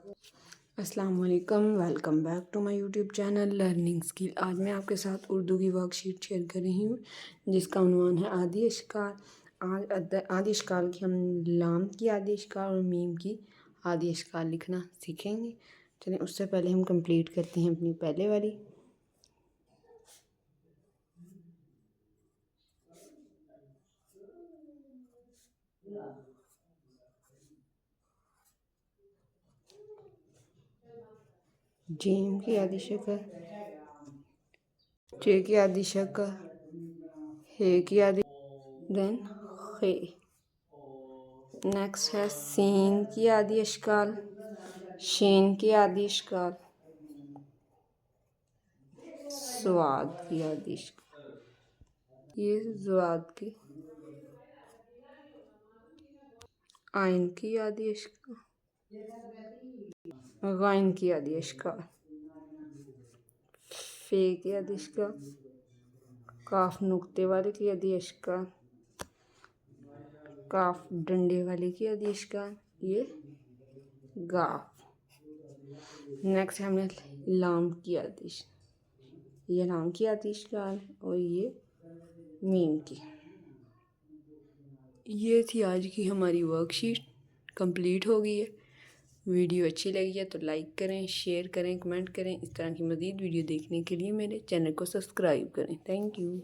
अस्सलाम वालेकुम, welcome back to my YouTube channel learning skill. आज मैं आपके साथ उर्दू की वर्कशीट शेयर कर रही हूँ जिसका उन्वान है आदि अशकाल। आदि अशकाल की हम लाम की आदि अशकाल और मीम की आदि अशकाल लिखना सीखेंगे। चलिए उससे पहले हम कंप्लीट करते हैं अपनी पहले वाली। जीम की आदि शक्ल, चे की आदि शक्ल, हे की आदि, देन खे। नेक्स्ट है सीन की आदि अशकाल, शीन की आदि अशकाल, स्वाद की आदि अशकाल, ये स्वाद की, आइन की आदि अशकाल, गाइन की आदि अशकाल, फे की आदि अशकाल, काफ नुक्ते वाले की आदि अशकाल, काफ डंडे वाले की आदि अशकाल, ये गाफ। नेक्स्ट हमने लाम की आदि, ये लाम की आदि अशकाल और ये मीम की। ये थी आज की हमारी वर्कशीट, कंप्लीट हो गई है। वीडियो अच्छी लगी है तो लाइक करें, शेयर करें, कमेंट करें। इस तरह की मज़ीद वीडियो देखने के लिए मेरे चैनल को सब्सक्राइब करें। Thank you.